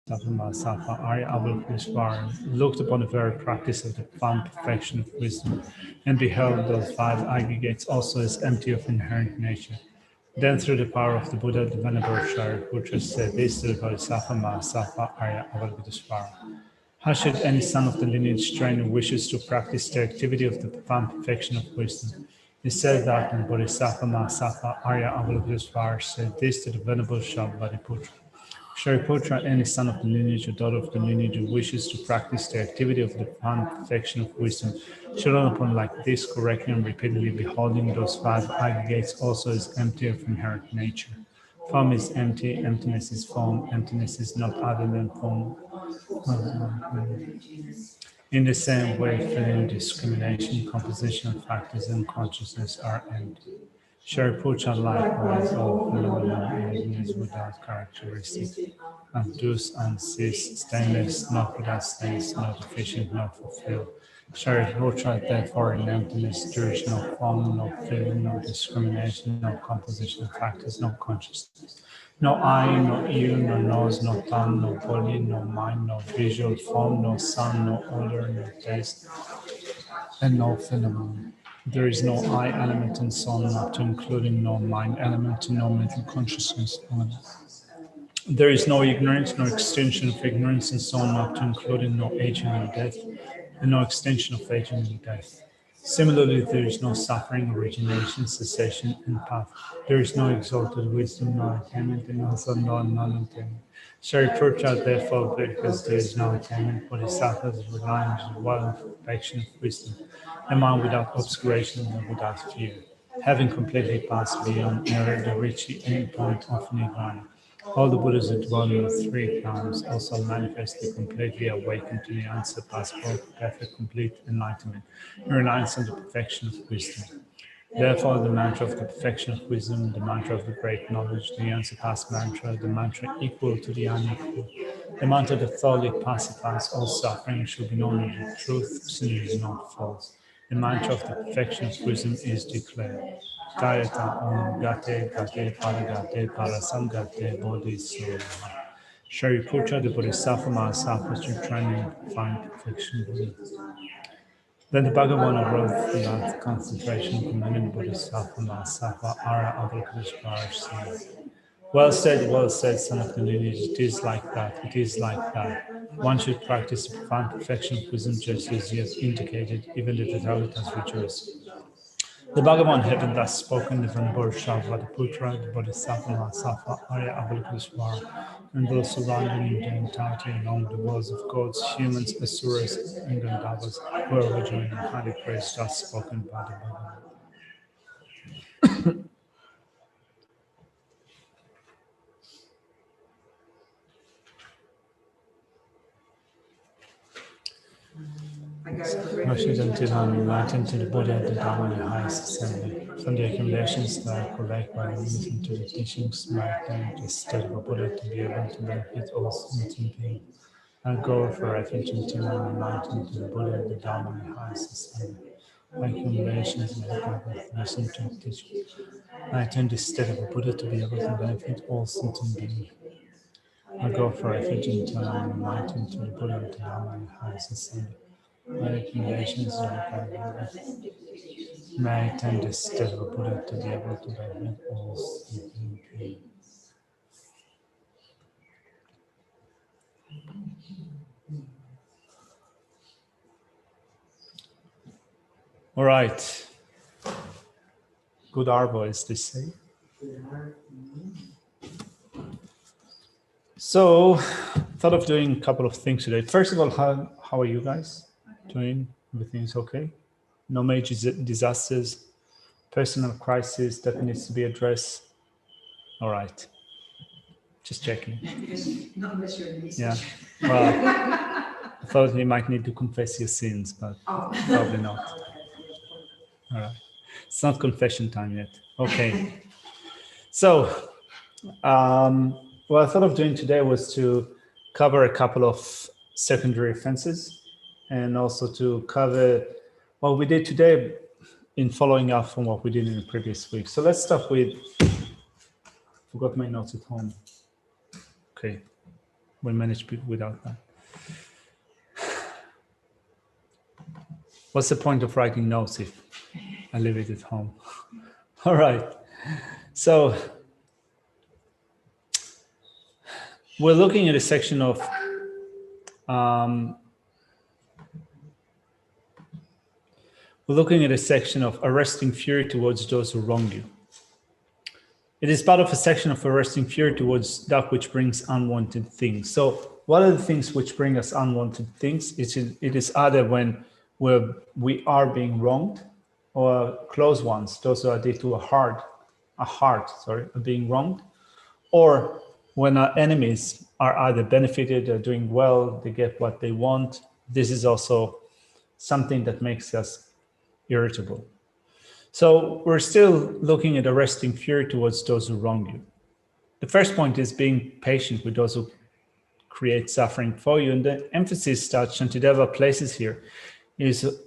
Bodhisattva Arya Avalokiteshvara looked upon the very practice of the profound perfection of wisdom and beheld those five aggregates also as empty of inherent nature. Then through the power of the Buddha, the Venerable Shariputra said this to the Bodhisattva Mahasattva Arya Avalokiteshvara. How should any son of the lineage train who wishes to practice the activity of the profound perfection of wisdom? He said that when Bodhisattva Mahasattva Arya Avalokiteshvara said this to the Venerable Shariputra. Shariputra, any son of the lineage or daughter of the lineage who wishes to practice the activity of the profound perfection of wisdom should look upon like this, correctly and repeatedly beholding those five aggregates also as empty of inherent nature. Form is empty, emptiness is form, emptiness is not other than form. In the same way, feeling, discrimination, composition, factors, and consciousness are empty. Shariputra likewise, all phenomena is without characteristic, abdus, unceased, stainless, not without stains, not deficient, not fulfilled. Shariputra, therefore, in emptiness, there is no form, no feeling, no discrimination, no composition of factors, no consciousness. No eye, no ear, no nose, no tongue, no body, no mind, no visual form, no sound, no odor, no taste, and no phenomenon. There is no I element and so on, not to including no mind element, no mental consciousness element. There is no ignorance, no extension of ignorance and so on, not to including no aging and death, and no extension of aging and death. Similarly, there is no suffering, origination, cessation, and path. There is no exalted wisdom, no attainment, and also no non-attainment. Shariputra, therefore, because there is no attainment, Bodhisattvas rely on the wild perfection of wisdom, a mind without obscuration and without fear, having completely passed beyond error, they reach the end point of Nirvana. All the Buddhas who dwell in the three times also manifestly completely awakened to the unsurpassable, perfect, complete enlightenment, in reliance on the perfection of wisdom. Therefore, the mantra of the perfection of wisdom, the mantra of the great knowledge, the unsurpassed mantra, the mantra equal to the unequal, the mantra that thoroughly pacifies all suffering should be known as the truth, since it is not false. The mantra of the perfection of wisdom is declared. Gayata Om Gate Gate Paragate Parasamgate Bodhisattva. Shariputra, the Bodhisattva Mahasattva, should try and find perfection. Then the Bhagavan wrote that concentration commended the Bodhisattva Mahasattva Arya Avalokiteshvara says, well said, son of the lineage, it is like that, it is like that. One should practice the profound perfection of wisdom just as you have indicated, even the Tathagatas rejoice. The Bhagavan having thus spoken, the Venerable Shariputra, the Bodhisattva Mahasattva Arya Avalokiteshvara, and those surrounding in the entirety along with the worlds of gods, humans, asuras, and Gandharvas were overjoyed and highly praised thus spoken by the Bhagavan. Rushes until I'm enlightened to the Buddha, the Dharma, and the highest assembly. From the accumulations that I collect by listening to the teachings, by the state of a Buddha to be able to benefit all sentient beings. I go for refuge until I'm enlightened to the Buddha, the Dharma, and the highest assembly. By accumulations, I gather, listen to the teachings. I attain the state of a Buddha to be able to benefit all sentient beings. I go for refuge until I'm enlightened to the Buddha, the Dharma, and the highest assembly. My accumulations may I attain the state of a Buddha to be able to benefit all sentient beings. All right. Good arbo, as they say. So, thought of doing a couple of things today. First of all, how are you guys doing? Everything is okay? No major disasters, personal crisis that needs to be addressed? All right. Just checking. Not unless you're in the Yeah. Well, I thought you might need to confess your sins, but probably not. All right. It's not confession time yet. Okay. So, what I thought of doing today was to cover a couple of secondary offenses and also to cover what we did today in following up from what we did in the previous week. So let's start with, forgot my notes at home. Okay. We'll manage without that. What's the point of writing notes if I leave it at home? All right. So we're looking at a section of arresting fury towards those who wrong you. It is part of a section of arresting fury towards that which brings unwanted things. So what are the things which bring us unwanted things? It is either when we are being wronged, or close ones, those who are dear to a heart, are being wronged, or when our enemies are either benefited or doing well, they get what they want. This is also something that makes us irritable. So we're still looking at arresting fury towards those who wrong you. The first point is being patient with those who create suffering for you. And the emphasis that Shantideva places here is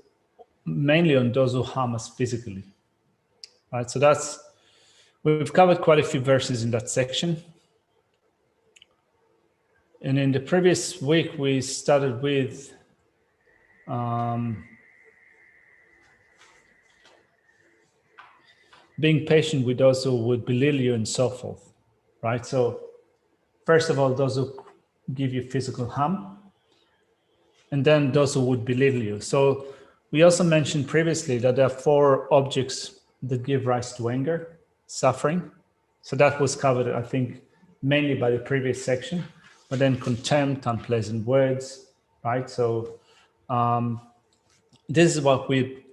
mainly on those who harm us physically. Right? So we've covered quite a few verses in that section. And in the previous week, we started with being patient with those who would belittle you and so forth, right? So first of all, those who give you physical harm, and then those who would belittle you. So we also mentioned previously that there are 4 objects that give rise to anger, suffering. So that was covered, I think, mainly by the previous section, but then contempt, unpleasant words, right? So this is what we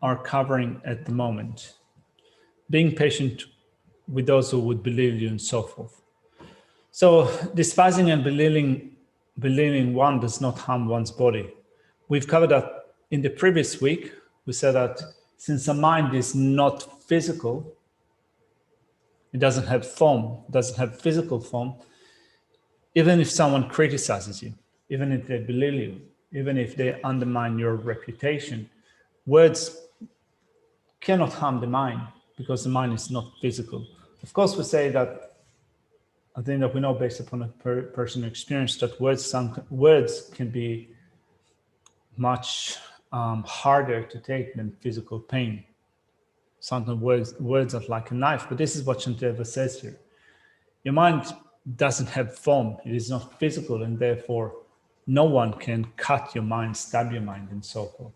are covering at the moment. Being patient with those who would belittle you and so forth. So despising and belittling one does not harm one's body. We've covered that in the previous week. We said that since the mind is not physical, it doesn't have form, doesn't have physical form, even if someone criticizes you, even if they belittle you, even if they undermine your reputation, words cannot harm the mind, because the mind is not physical. Of course, we say that, I think that we know based upon a personal experience that words can be much harder to take than physical pain. Sometimes words are like a knife, but this is what Shantideva says here. Your mind doesn't have form, it is not physical, and therefore no one can cut your mind, stab your mind, and so forth.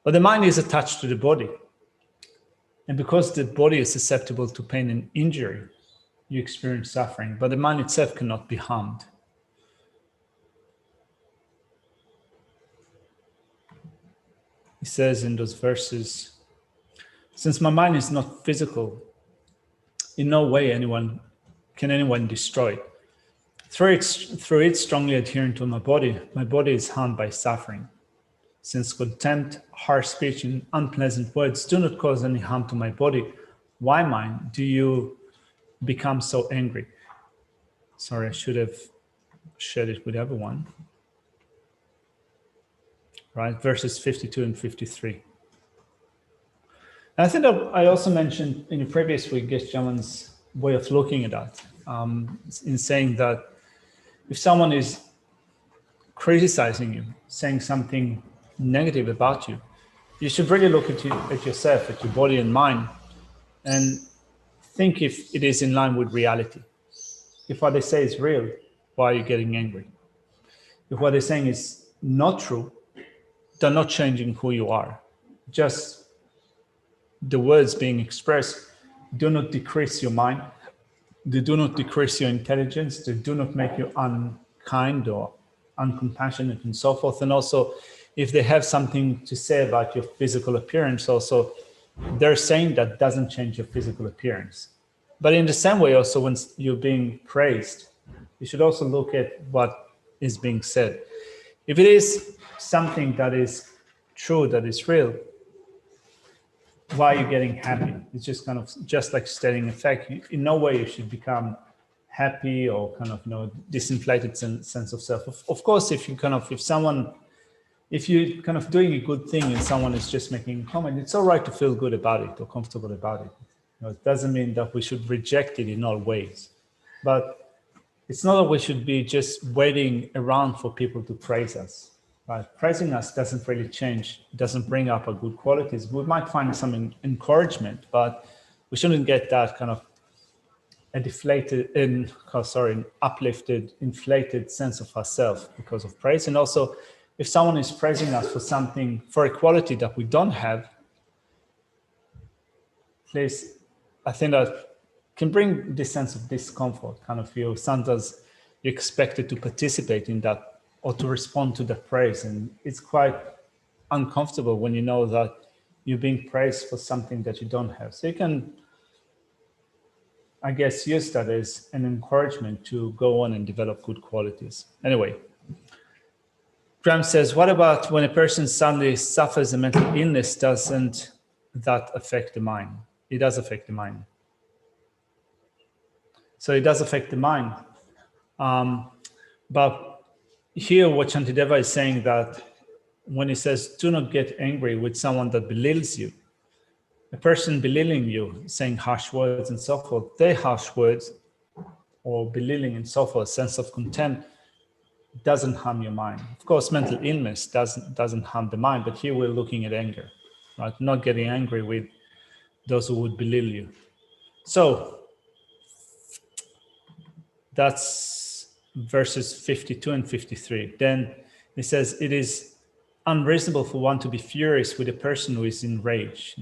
But the mind is attached to the body. And because the body is susceptible to pain and injury, you experience suffering, but the mind itself cannot be harmed. He says in those verses, since my mind is not physical, in no way can anyone destroy it. Through it strongly adhering to my body is harmed by suffering. Since contempt, harsh speech, and unpleasant words do not cause any harm to my body, why, mind, do you become so angry? Sorry, I should have shared it with everyone. Right, verses 52 and 53. And I think that I also mentioned in the previous week Geshe-Jaman's way of looking at that, in saying that if someone is criticizing you, saying something negative about you, you should really look at yourself, at your body and mind, and think if it is in line with reality. If what they say is real, why are you getting angry? If what they're saying is not true, they're not changing who you are. Just the words being expressed do not decrease your mind. They do not decrease your intelligence. They do not make you unkind or uncompassionate and so forth. And also, if they have something to say about your physical appearance, also, they're saying that doesn't change your physical appearance. But in the same way, also, when you're being praised, you should also look at what is being said. If it is something that is true, that is real, why are you getting happy? It's just kind of just like stating a fact. In no way you should become happy or kind of, disinflated sense of self. Of course, if you're kind of doing a good thing and someone is just making a comment, it's all right to feel good about it or comfortable about it. It doesn't mean that we should reject it in all ways. But it's not that we should be just waiting around for people to praise us. Right? Praising us doesn't really change, doesn't bring up our good qualities. We might find some encouragement, but we shouldn't get that kind of an uplifted, inflated sense of ourselves because of praise. And also, if someone is praising us for something, for a quality that we don't have, please, I think that can bring this sense of discomfort, kind of feel sometimes you're expected to participate in that or to respond to the praise. And it's quite uncomfortable when you know that you're being praised for something that you don't have. So you can, I guess, use that as an encouragement to go on and develop good qualities. Anyway, Graham says, what about when a person suddenly suffers a mental illness? Doesn't that affect the mind? It does affect the mind. So it does affect the mind. But here what Shantideva is saying that when he says, do not get angry with someone that belittles you, a person belittling you, saying harsh words and so forth, their harsh words or belittling and so forth, sense of contempt, doesn't harm your mind. Of course, mental illness doesn't harm the mind, but here we're looking at anger, right? Not getting angry with those who would belittle you. So that's verses 52 and 53. Then he says, it is unreasonable for one to be furious with a person who is enraged.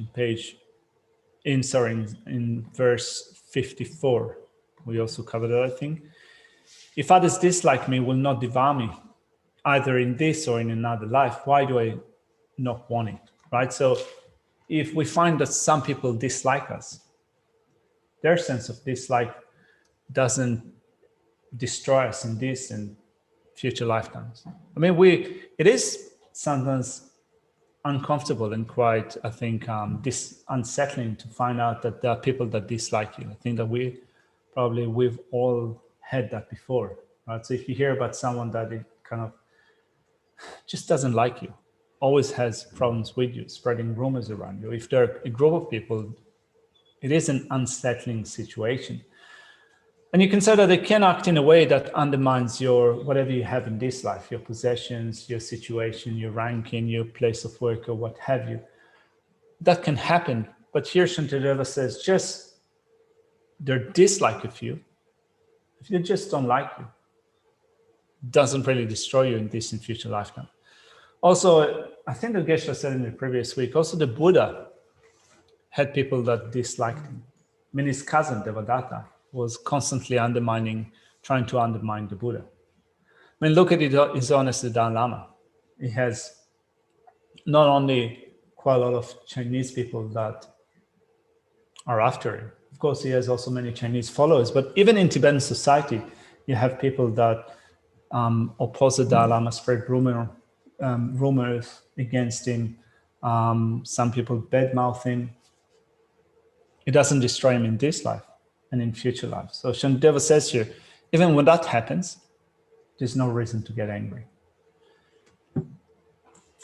In verse 54. We also covered that, I think. If others dislike me, will not devour me, either in this or in another life. Why do I not want it, right? So if we find that some people dislike us, their sense of dislike doesn't destroy us in this and future lifetimes. I mean, it is sometimes uncomfortable and quite, I think, unsettling to find out that there are people that dislike you. I think that we've all had that before, right? So if you hear about someone that it kind of just doesn't like you, always has problems with you, spreading rumors around you, if there are a group of people, it is an unsettling situation. And you can say that they can act in a way that undermines your, whatever you have in this life, your possessions, your situation, your ranking, your place of work, or what have you. That can happen. But here Shantideva says, just their dislike of you, if they just don't like you, doesn't really destroy you in this and future lifetime. Also, I think that Geshe said in the previous week, also the Buddha had people that disliked him. I mean, his cousin, Devadatta, was constantly trying to undermine the Buddha. I mean, look at his own as the Dalai Lama. He has not only quite a lot of Chinese people that are after him. Of course, he has also many Chinese followers, but even in Tibetan society, you have people that oppose the Dalai Lama, spread rumors against him. Some people badmouth him. It doesn't destroy him in this life and in future life. So Shantideva says here, even when that happens, there's no reason to get angry.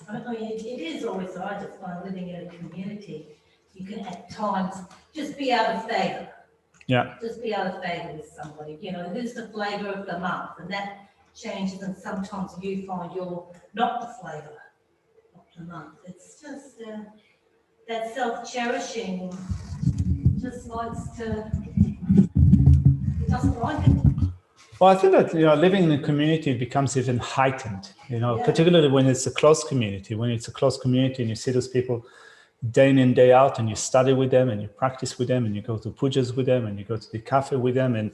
I mean, it is always, I just find living in a community, you can at times just be out of favour. Yeah. Just be out of favour with somebody, who's the flavour of the month, and that changes, and sometimes you find you're not the flavour of the month. It's just that self-cherishing just likes to, it doesn't like it. Well, I think that living in a community becomes even heightened, particularly when it's a close community. When it's a close community and you see those people day in and day out, and you study with them, and you practice with them, and you go to pujas with them, and you go to the cafe with them, and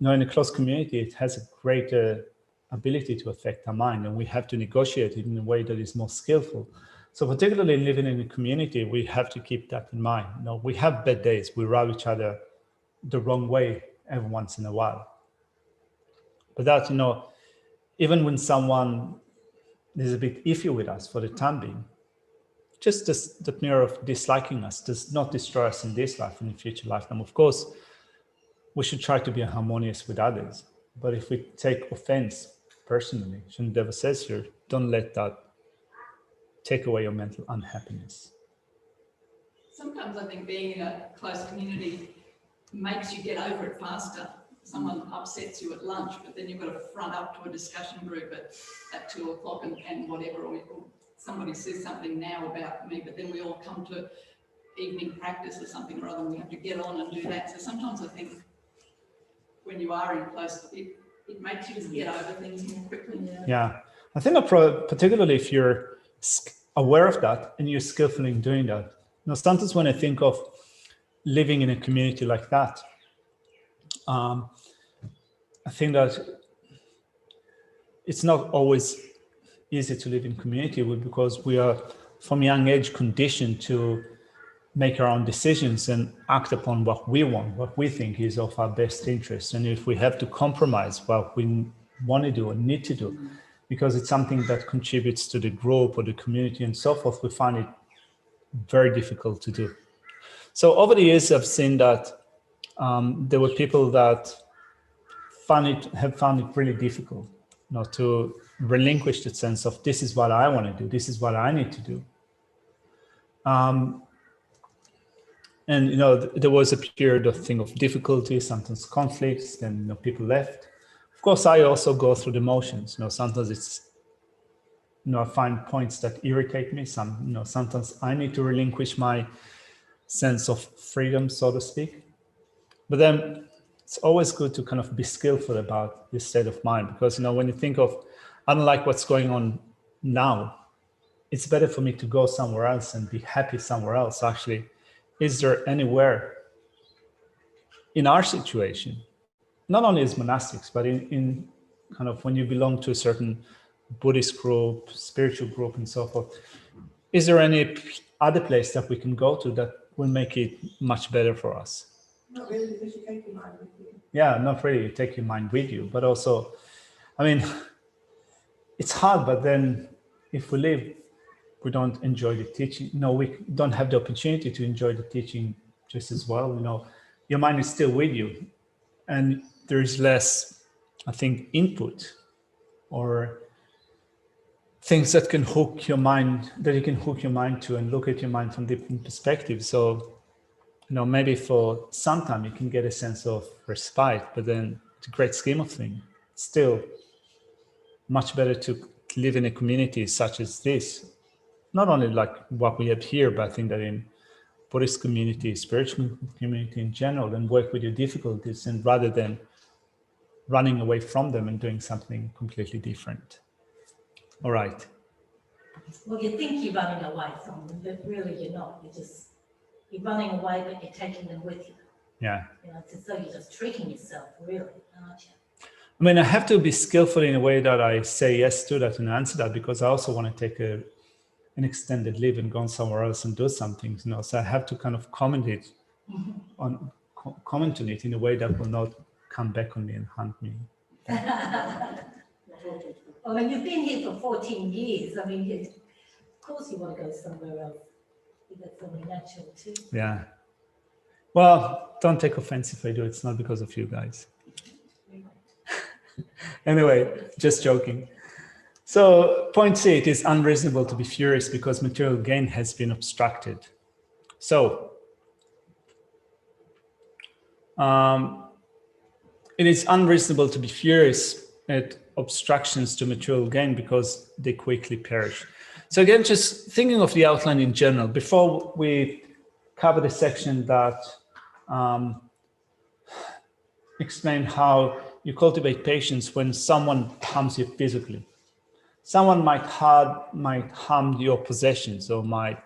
in a close community, it has a greater ability to affect our mind, and we have to negotiate it in a way that is more skillful. So particularly living in a community, we have to keep that in mind. We have bad days. We rub each other the wrong way every once in a while. But that, even when someone is a bit iffy with us for the time being, just the mere of disliking us does not destroy us in this life and in future lifetime. Of course, we should try to be harmonious with others. But if we take offense personally, Shantideva says here, don't let that take away your mental unhappiness. Sometimes I think being in a close community makes you get over it faster. someone upsets you at lunch, but then you've got to front up to a discussion group at 2 o'clock and whatever, or somebody says something now about me, but then we all come to evening practice or something or other, and we have to get on and do that. So sometimes I think when you are in close, it makes you just get over things more quickly. Yeah, I think particularly if you're aware of that and you're skillful in doing that. Now, sometimes when I think of living in a community like that, I think that it's not always easy to live in community because we are from young age conditioned to make our own decisions and act upon what we want, what we think is of our best interest. And if we have to compromise what we want to do or need to do, because it's something that contributes to the group or the community and so forth, we find it very difficult to do. So over the years, I've seen that there were people that have found it really difficult, to relinquish the sense of this is what I want to do, this is what I need to do. And there was a period of difficulty, sometimes conflicts, then people left. Of course, I also go through the motions. Sometimes it's I find points that irritate me. Sometimes I need to relinquish my sense of freedom, so to speak. But then it's always good to kind of be skillful about this state of mind, because when you think of, I don't like what's going on now, it's better for me to go somewhere else and be happy somewhere else. Actually, is there anywhere in our situation, not only as monastics, but in kind of when you belong to a certain Buddhist group, spiritual group, and so forth, is there any other place that we can go to that will make it much better for us? Not really, because you take your mind with you. Yeah, not really. You take your mind with you, but also, it's hard. But then, if we live, we don't enjoy the teaching. We don't have the opportunity to enjoy the teaching just as well. Your mind is still with you, and there is less, I think, input or things that can hook your mind, that you can hook your mind to and look at your mind from different perspectives. So, maybe for some time you can get a sense of respite, but then the great scheme of things, it's still much better to live in a community such as this. Not only like what we have here, but I think that in Buddhist community, spiritual community in general, and work with your difficulties, and rather than running away from them and doing something completely different. All right. Well, you think you're running away from them, but really you're not. You're running away, but you're taking them with you. Yeah. It's as though you're just tricking yourself, really, aren't you? I have to be skillful in a way that I say yes to that and answer that, because I also want to take an extended leave and go somewhere else and do something. So I have to kind of comment on it in a way that will not come back on me and hunt me. You've been here for 14 years. Of course you want to go somewhere else. That's only natural too. Yeah. Well, don't take offense if I do. It's not because of you guys. Anyway, just joking. So point C, it is unreasonable to be furious because material gain has been obstructed. So it is unreasonable to be furious at obstructions to material gain because they quickly perish. So again, just thinking of the outline in general, before we cover the section that explain how you cultivate patience when someone harms you physically. Someone might harm your possessions or might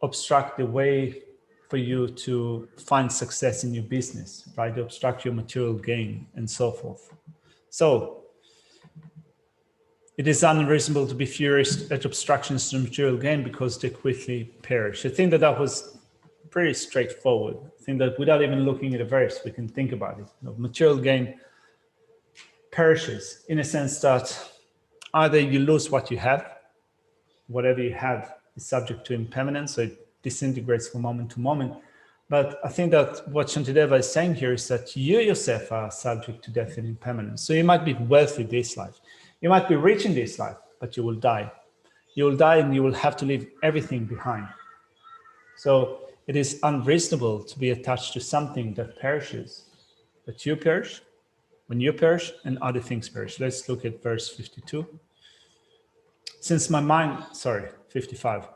obstruct the way for you to find success in your business, right? They obstruct your material gain and so forth. So it is unreasonable to be furious at obstructions to material gain because they quickly perish. I think that was pretty straightforward. I think that without even looking at a verse, we can think about it. Material gain perishes in a sense that either you lose what you have, whatever you have is subject to impermanence, so it disintegrates from moment to moment. But I think that what Shantideva is saying here is that you yourself are subject to death and impermanence. So you might be wealthy this life. You might be rich in this life, but you will die. You will die and you will have to leave everything behind. So it is unreasonable to be attached to something that perishes, that you perish, when you perish and other things perish. Let's look at verse 52. Since my mind, 55.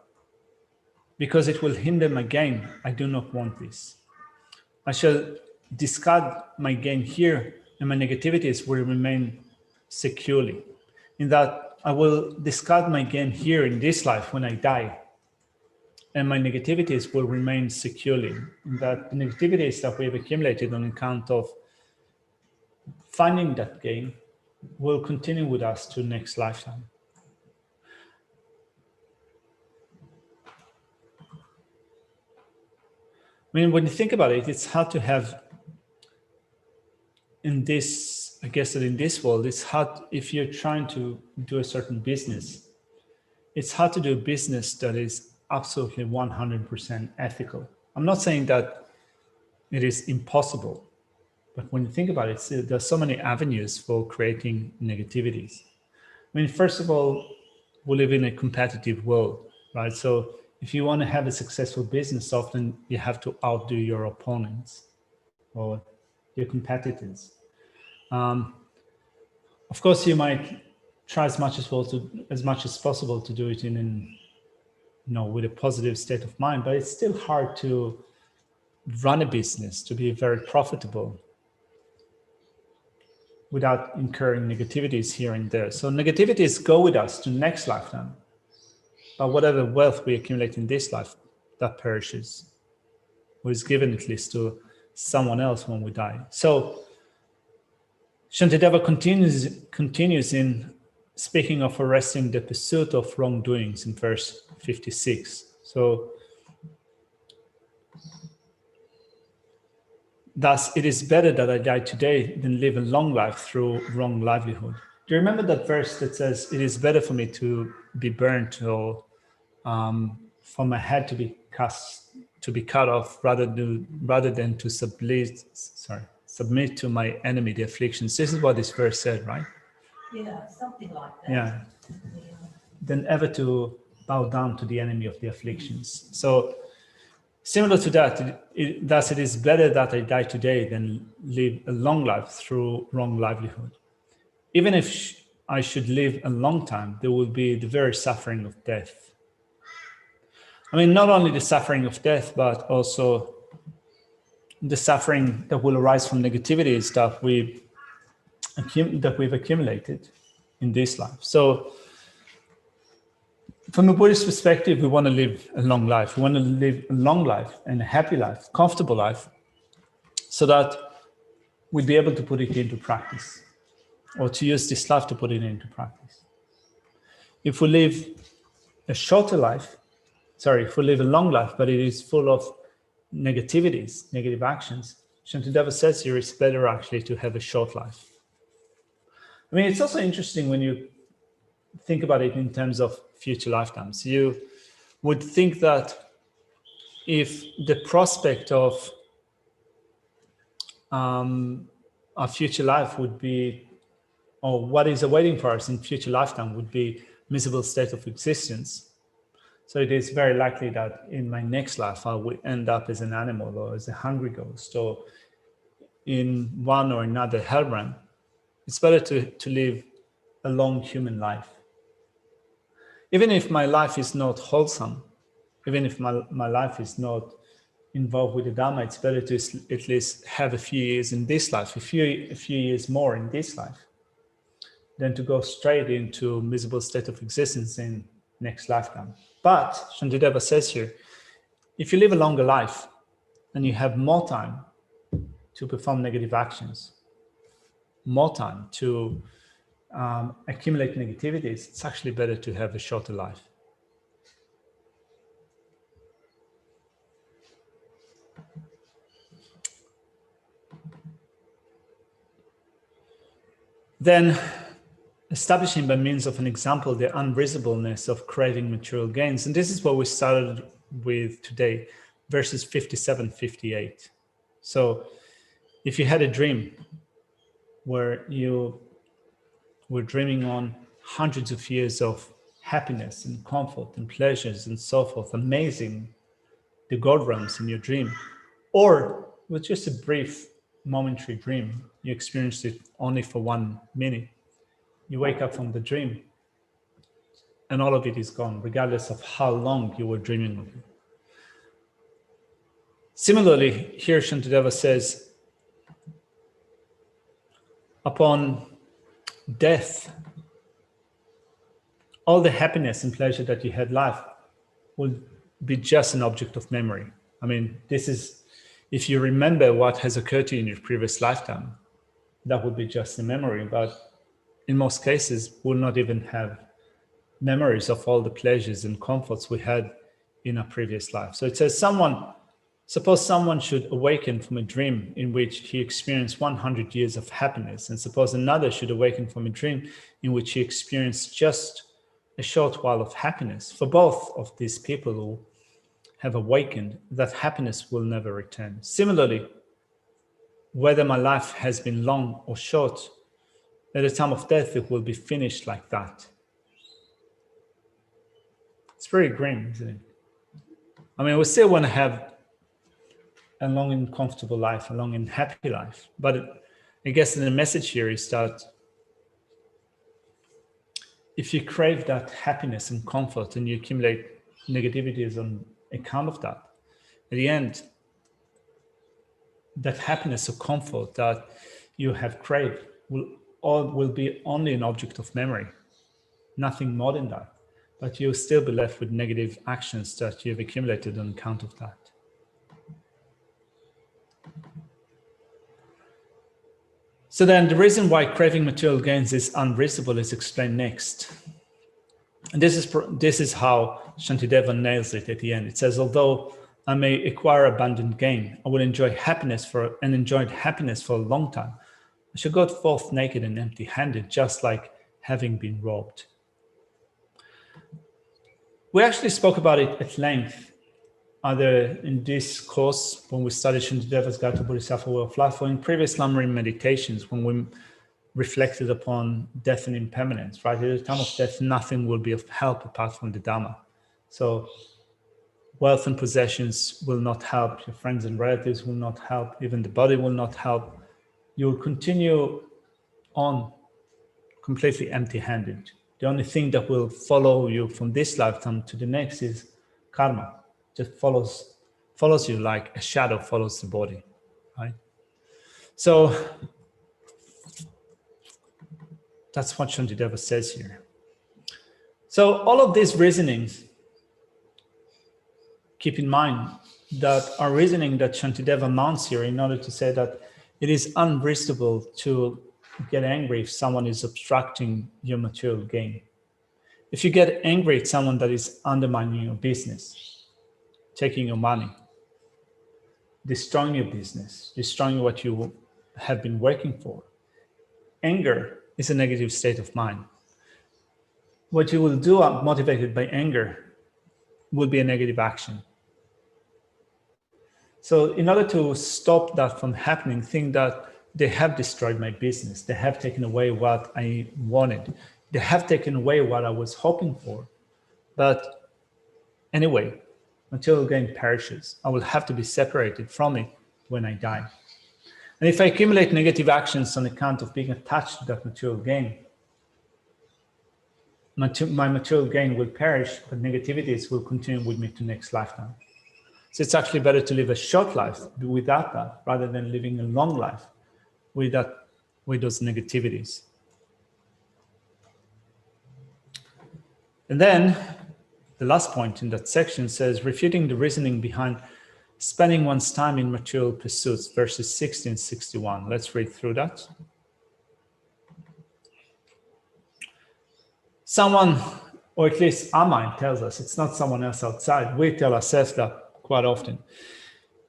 Because it will hinder my gain, I do not want this. I shall discard my gain here, and my negativities will remain securely. In that I will discard my gain here in this life when I die, and my negativities will remain securely. In that the negativities that we have accumulated on account of finding that gain will continue with us to next lifetime. I mean, when you think about it, it's hard to have in this, I guess that in this world, it's hard if you're trying to do a certain business, it's hard to do a business that is absolutely 100% ethical. I'm not saying that it is impossible, but when you think about it, there's so many avenues for creating negativities. I mean, first of all, we live in a competitive world, right? So if you want to have a successful business, often you have to outdo your opponents or your competitors. Of course, you might try as much as possible to do it with a positive state of mind, but it's still hard to run a business, to be very profitable without incurring negativities here and there. So negativities go with us to next lifetime. But whatever wealth we accumulate in this life, that perishes, or is given at least to someone else when we die. So Shantideva continues in speaking of arresting the pursuit of wrongdoings in verse 56. So, thus, it is better that I die today than live a long life through wrong livelihood. Do you remember that verse that says, it is better for me to be burnt or for my head to be cut off rather than to submit to my enemy, the afflictions. This is what this verse said, right? Yeah, something like that. Yeah. Than ever to bow down to the enemy of the afflictions. So similar to that, thus it is better that I die today than live a long life through wrong livelihood. Even if I should live a long time, there will be the very suffering of death. I mean, not only the suffering of death, but also the suffering that will arise from negativities that we've accumulated in this life. So from a Buddhist perspective, we want to live a long life. We want to live a long life and a happy life, comfortable life, so that we'll be able to put it into practice, or to use this life to put it into practice. If we live a long life, but it is full of negativities, negative actions, Shantideva says here it's better actually to have a short life. I mean, it's also interesting when you think about it in terms of future lifetimes. You would think that if the prospect of our future life would be, or what is awaiting for us in future lifetime would be miserable state of existence. So it is very likely that in my next life, I will end up as an animal or as a hungry ghost or in one or another hell realm. It's better to live a long human life. Even if my life is not wholesome, even if my life is not involved with the Dharma, it's better to at least have a few years in this life, a few years more in this life, than to go straight into miserable state of existence in next lifetime. But Shantideva says here, if you live a longer life and you have more time to perform negative actions, more time to accumulate negativities, it's actually better to have a shorter life. Then, establishing by means of an example the unreasonableness of craving material gains. And this is what we started with today, verses 57, 58. So if you had a dream where you were dreaming on hundreds of years of happiness and comfort and pleasures and so forth, amazing the God realms in your dream, or with just a brief momentary dream. You experienced it only for 1 minute. You wake up from the dream and all of it is gone, regardless of how long you were dreaming of it. Similarly, here Shantideva says, upon death, all the happiness and pleasure that you had life will be just an object of memory. I mean, this is, if you remember what has occurred to you in your previous lifetime, that would be just a memory. But in most cases, we'll not even have memories of all the pleasures and comforts we had in our previous life. So it says suppose someone should awaken from a dream in which he experienced 100 years of happiness, and suppose another should awaken from a dream in which he experienced just a short while of happiness. For both of these people who have awakened, that happiness will never return. Similarly, whether my life has been long or short, at the time of death, it will be finished like that. It's very grim, isn't it? I mean, we still want to have a long and comfortable life, a long and happy life. But I guess the message here is that if you crave that happiness and comfort and you accumulate negativities on account of that, at the end, that happiness or comfort that you have craved will be only an object of memory, nothing more than that. But you'll still be left with negative actions that you've accumulated on account of that. So then the reason why craving material gains is unreasonable is explained next. And this is how Shantideva nails it at the end. It says, although I may acquire abundant gain, I will enjoy happiness for a long time. I shall go forth naked and empty-handed, just like having been robbed. We actually spoke about it at length, either in this course when we studied Shantideva's Guide to Bodhisattva Way of Life, or in previous Lamrim meditations when we reflected upon death and impermanence, right? At the time of death, nothing will be of help apart from the Dhamma. So wealth and possessions will not help, your friends and relatives will not help, even the body will not help. You will continue on completely empty-handed. The only thing that will follow you from this lifetime to the next is karma. Just follows you like a shadow follows the body, right? So that's what Shantideva says here. So all of these reasonings, keep in mind that our reasoning that Shantideva mounts here in order to say that it is unreasonable to get angry if someone is obstructing your material gain. If you get angry at someone that is undermining your business, taking your money, destroying your business, destroying what you have been working for, anger is a negative state of mind. What you will do motivated by anger will be a negative action. So in order to stop that from happening, think that they have destroyed my business. They have taken away what I wanted. They have taken away what I was hoping for. But anyway, material gain perishes. I will have to be separated from it when I die. And if I accumulate negative actions on account of being attached to that material gain, my material gain will perish, but negativities will continue with me to next lifetime. So it's actually better to live a short life without that, rather than living a long life with those negativities. And then the last point in that section says, refuting the reasoning behind spending one's time in material pursuits, verses 60 and 61. Let's read through that. Someone, or at least our mind tells us, it's not someone else outside. We tell ourselves that quite often.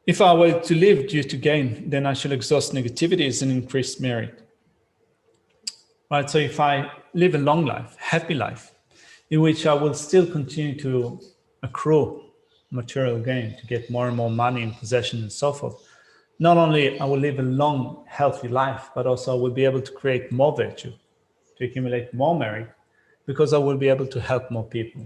If I were to live due to gain, then I shall exhaust negativities and increase merit. Right, so if I live a long life, happy life, in which I will still continue to accrue material gain, to get more and more money and possessions and so forth, not only I will live a long, healthy life, but also I will be able to create more virtue, to accumulate more merit, because I will be able to help more people.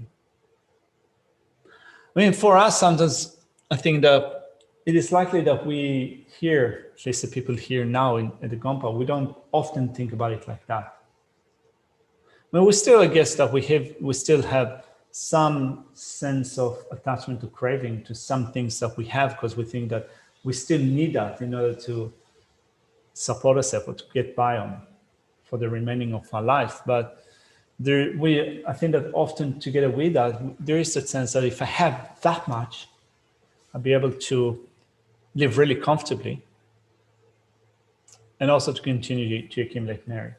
I mean, for us, sometimes I think that it is likely that we here, at least the people here now at the Gompa, we don't often think about it like that. But we still, I guess, that we still have some sense of attachment to craving to some things that we have, because we think that we still need that in order to support ourselves or to get by on for the remaining of our life. But I think that often together with that, there is a sense that if I have that much, I'll be able to live really comfortably and also to continue to accumulate merit.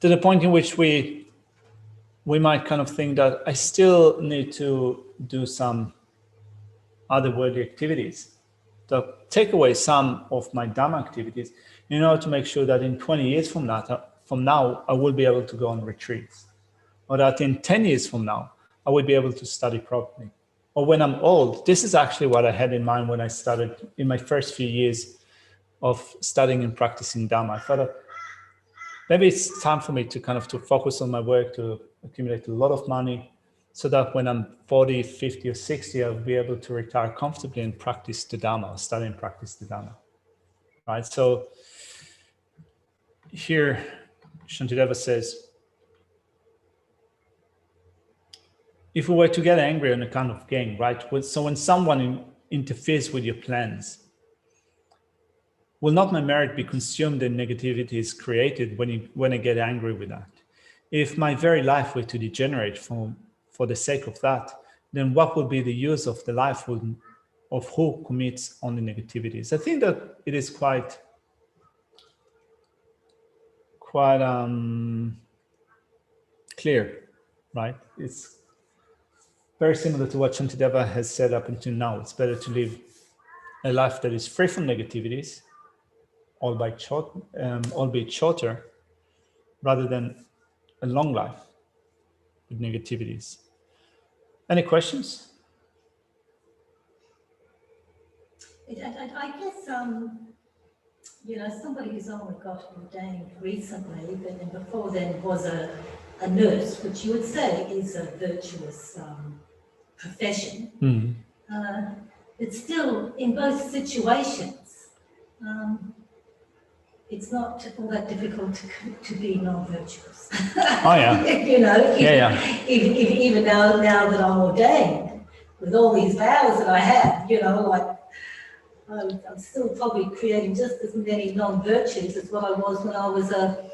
To the point in which we might kind of think that I still need to do some other worldly activities, to take away some of my Dhamma activities in order to make sure that in 20 years from now, I will be able to go on retreats, or that in 10 years from now, I will be able to study properly. Or when I'm old, this is actually what I had in mind when I started in my first few years of studying and practicing Dhamma. I thought maybe it's time for me to kind of to focus on my work, to accumulate a lot of money, so that when I'm 40, 50, or 60, I'll be able to retire comfortably and practice the Dhamma, or study and practice the Dhamma, right? So here, Shantideva says, if we were to get angry on account of gain, right? So when someone interferes with your plans, will not my merit be consumed and negativity is created when I get angry with that? If my very life were to degenerate for the sake of that, then what would be the use of the life of who commits only negativities? I think that it is quite clear, right? It's very similar to what Shantideva has said up until now. It's better to live a life that is free from negativities, albeit shorter, rather than a long life with negativities. Any questions? I guess, somebody who's only got ordained recently, but then before then was a nurse, which you would say is a virtuous profession. Mm. It's still, in both situations, it's not all that difficult to be non-virtuous. Oh yeah. Even now that I'm ordained, with all these vows that I have, I'm still probably creating just as many non-virtues as what I was when I was a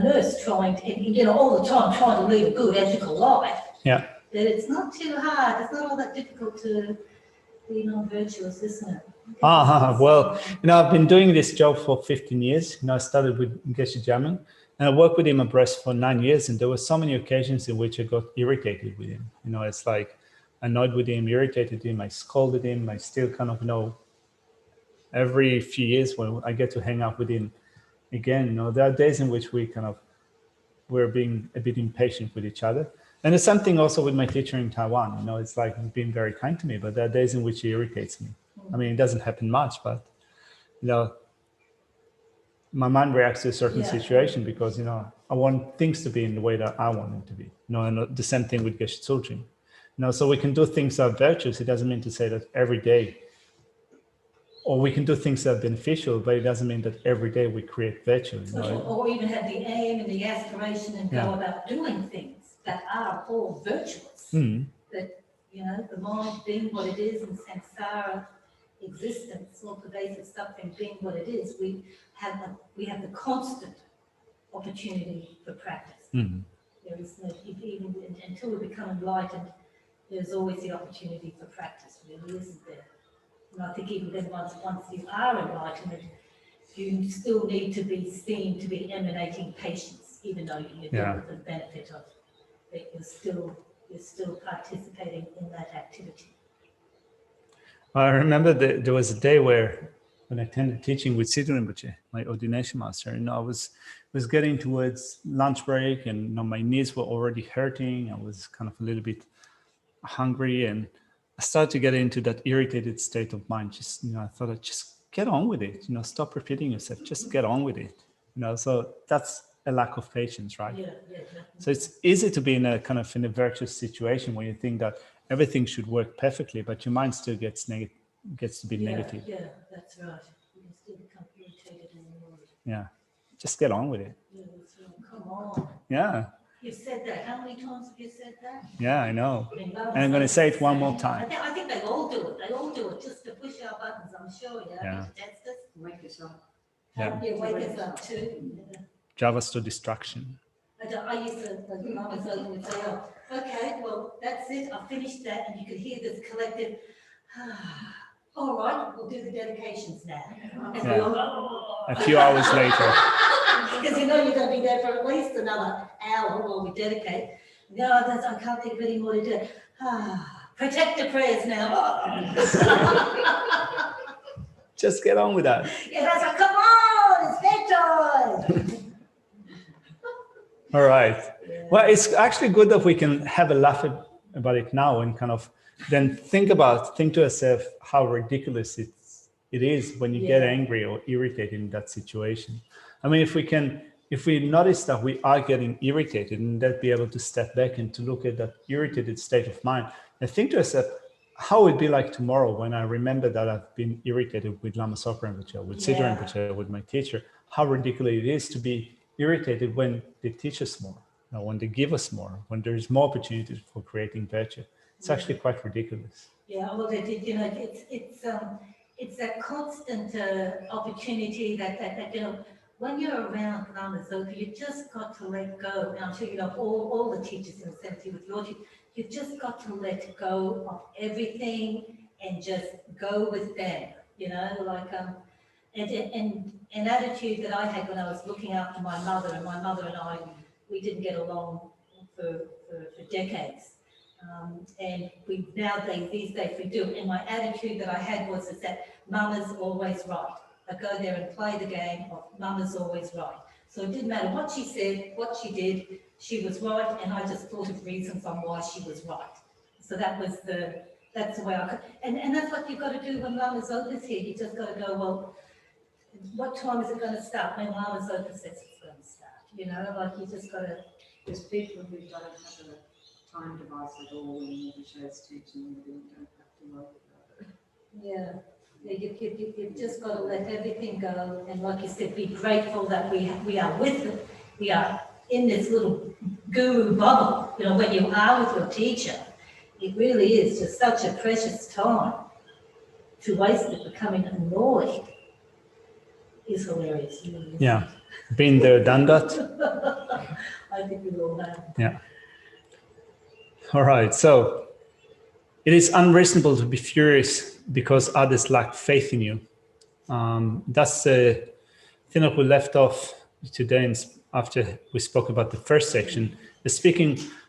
nurse, trying to, all the time trying to lead a good ethical life. Yeah. But it's not too hard. It's not all that difficult to be non-virtuous, isn't it? Well, I've been doing this job for 15 years. I started with Geshe Jamin, and I worked with him abreast for 9 years, and there were so many occasions in which I got irritated with him. It's like annoyed with him, irritated him, I scolded him. I still kind of, every few years when I get to hang out with him again, there are days in which we're being a bit impatient with each other. And the same thing also with my teacher in Taiwan. It's like he's been very kind to me, but there are days in which he irritates me. I mean, it doesn't happen much, but my mind reacts to a certain situation because I want things to be in the way that I want them to be. And the same thing with Geshe Tsultrim. So we can do things that are virtuous. It doesn't mean to say that every day, or we can do things that are beneficial, but it doesn't mean that every day we create virtue. Or even have the aim and the aspiration and go about doing things that are all virtuous. Mm. That, the mind being what it is and samsara existence, all pervasive suffering being what it is, we have the constant opportunity for practice. Mm. There is no, even until we become enlightened, there's always the opportunity for practice, really, isn't there? And I think even then once you are enlightened, you still need to be seen to be emanating patience, even though you get the benefit of it, you're still participating in that activity. I remember there was a day when I attended teaching with Siddhu Rinpoche, my ordination master, I was getting towards lunch break, and my knees were already hurting. I was kind of a little bit hungry, and I started to get into that irritated state of mind. Just, I thought I'd just get on with it. Stop repeating yourself. Just get on with it. So that's a lack of patience, right? Yeah. So it's easy to be in a virtuous situation where you think that everything should work perfectly, but your mind still gets gets to be negative. Yeah, that's right. You can still become irritated and annoyed. Yeah, just get on with it. Yeah, that's right. Come on. Yeah, You've said that. How many times have you said that? yeah, I know. I mean, And I'm going to say it one more time. I think they all do it. They all do it just to push our buttons, I'm sure. Yeah. To test us. Wake us up. Yeah. Yeah, wake us up too. Yeah. Drive us to distraction. I used to, like, Mum was open and say, oh, okay, well, that's it. I finished that. And you could hear this collective, all right, we'll do the dedications now. And we Yeah. all, oh. A few hours later. Because you know you're going to be there for at least another hour while we dedicate. No, I can't think of any more to do. Protector prayers now. Just get on with that. Yeah, that's like, come on, it's bedtime. All right. Well, it's actually good that we can have a laugh about it now and kind of then think to yourself how ridiculous it is when you get angry or irritated in that situation. I mean, if we notice that we are getting irritated and then be able to step back and to look at that irritated state of mind and think to yourself, how would it be like tomorrow when I remember that I've been irritated with Lama Zopa Rinpoche, with Siddha Rinpoche, with my teacher, how ridiculous it is to be irritated when they teach us more, when they give us more, when there's more opportunities for creating virtue. It's actually quite ridiculous. Yeah, well, it's that constant opportunity that when you're around Lama Zopa, you just got to let go. And I'm sure all the teachers in the cemetery with your teachers, you've just got to let go of everything and just go with them. An attitude that I had when I was looking after my mother, and my mother and I, we didn't get along for decades. And these days we do. And my attitude that I had was that Mama's always right. I go there and play the game of Mama's always right. So it didn't matter what she said, what she did, she was right, and I just thought of reasons on why she was right. So that's the way I could. And that's what you've got to do when Lama Zopa's here. You just got to go, well, what time is it going to start? When Lama Zopa says it's going to start, you just got to. There's people who don't have a time device at all when Rinpoche's teaching, you don't have to worry about it. Yeah. You've just got to let everything go, and like you said, be grateful that we are with it. We are in this little guru bubble. When you are with your teacher, it really is just such a precious time. To waste it becoming annoyed is hilarious. Yeah, been there, done that. I think we all have. Yeah. All right. So it is unreasonable to be furious because others lack faith in you. That's the thing that we left off today after we spoke about the first section.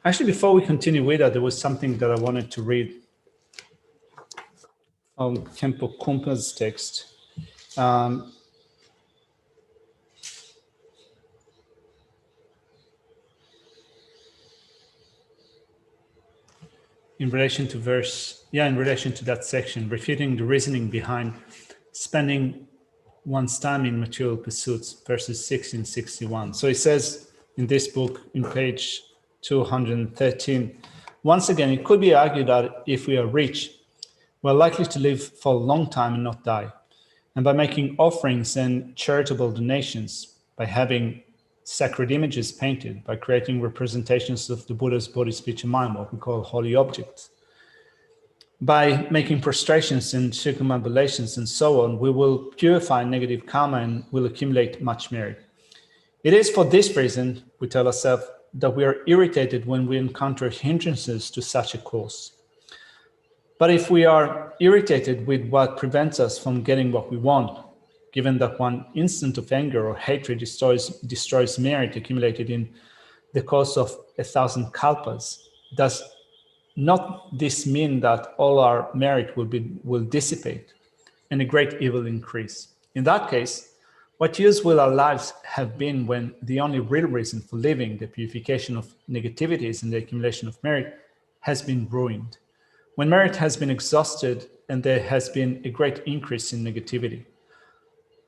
Actually, before we continue with that, there was something that I wanted to read from Khenpo Kumpa's text. In relation to that section, refuting the reasoning behind spending one's time in material pursuits, verses 1661. So it says in this book, in page 213, once again, it could be argued that if we are rich, we're likely to live for a long time and not die. And by making offerings and charitable donations, by having sacred images painted, by creating representations of the Buddha's body, speech, and mind, what we call holy objects, by making prostrations and circumambulations and so on, we will purify negative karma and will accumulate much merit. It is for this reason, we tell ourselves, that we are irritated when we encounter hindrances to such a course. But if we are irritated with what prevents us from getting what we want, given that one instant of anger or hatred destroys merit accumulated in the course of 1,000 kalpas, does not this mean that all our merit will dissipate and a great evil increase? In that case, what use will our lives have been when the only real reason for living, the purification of negativities and the accumulation of merit, has been ruined? When merit has been exhausted and there has been a great increase in negativity,